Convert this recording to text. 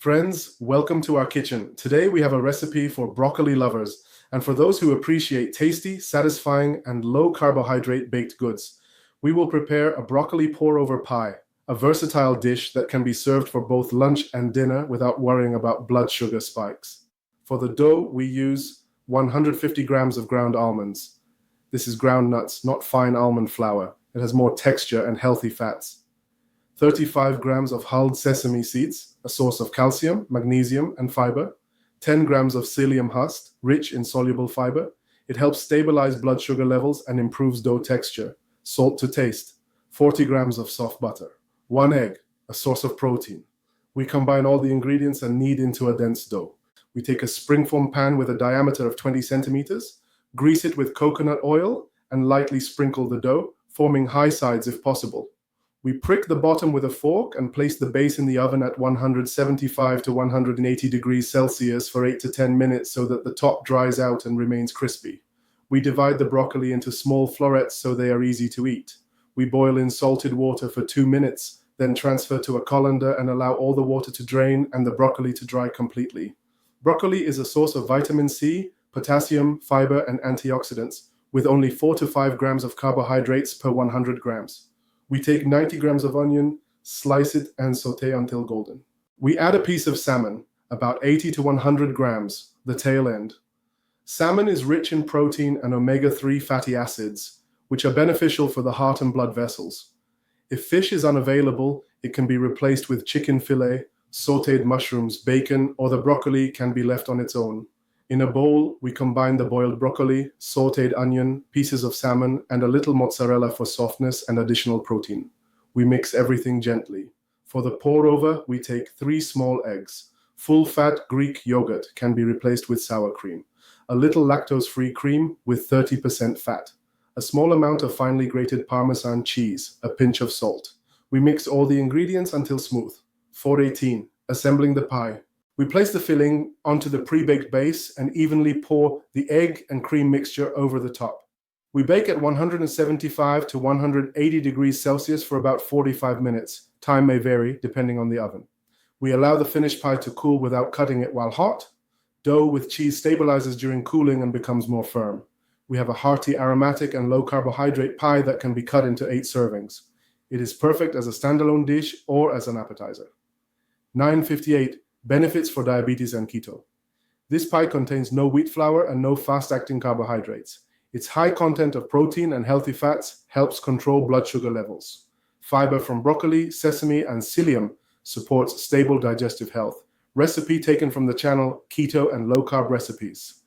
Friends, welcome to our kitchen. Today we have a recipe for broccoli lovers and for those who appreciate tasty, satisfying, and low carbohydrate baked goods. We will prepare a broccoli pour-over pie, a versatile dish that can be served for both lunch and dinner without worrying about blood sugar spikes. For the dough, we use 150 grams of ground almonds. This is ground nuts, not fine almond flour. It has more texture and healthy fats. 35 grams of hulled sesame seeds, a source of calcium, magnesium, and fiber. 10 grams of psyllium husk, rich in soluble fiber. It helps stabilize blood sugar levels and improves dough texture. Salt to taste. 40 grams of soft butter. 1 egg, a source of protein. We combine all the ingredients and knead into a dense dough. We take a springform pan with a diameter of 20 centimeters, grease it with coconut oil, and lightly sprinkle the dough, forming high sides if possible. We prick the bottom with a fork and place the base in the oven at 175 to 180 degrees Celsius for 8 to 10 minutes so that the top dries out and remains crispy. We divide the broccoli into small florets so they are easy to eat. We boil in salted water for 2 minutes, then transfer to a colander and allow all the water to drain and the broccoli to dry completely. Broccoli is a source of vitamin C, potassium, fiber, and antioxidants, with only 4 to 5 grams of carbohydrates per 100 grams. We take 90 grams of onion, slice it, and saute until golden. We add a piece of salmon, about 80 to 100 grams, the tail end. Salmon is rich in protein and omega-3 fatty acids, which are beneficial for the heart and blood vessels. If fish is unavailable, it can be replaced with chicken fillet, sauteed mushrooms, bacon, or the broccoli can be left on its own. In a bowl, we combine the boiled broccoli, sauteed onion, pieces of salmon, and a little mozzarella for softness and additional protein. We mix everything gently. For the pour-over, we take 3 small eggs. Full-fat Greek yogurt can be replaced with sour cream. A little lactose-free cream with 30% fat. A small amount of finely grated Parmesan cheese, a pinch of salt. We mix all the ingredients until smooth. 418. Assembling the pie. We place the filling onto the pre-baked base and evenly pour the egg and cream mixture over the top. We bake at 175 to 180 degrees Celsius for about 45 minutes. Time may vary depending on the oven. We allow the finished pie to cool without cutting it while hot. Dough with cheese stabilizes during cooling and becomes more firm. We have a hearty, aromatic, and low-carbohydrate pie that can be cut into 8 servings. It is perfect as a standalone dish or as an appetizer. 958. Benefits for diabetes and keto. This pie contains no wheat flour and no fast-acting carbohydrates. Its high content of protein and healthy fats helps control blood sugar levels. Fiber from broccoli, sesame, and psyllium supports stable digestive health. Recipe taken from the channel Keto and Low Carb Recipes.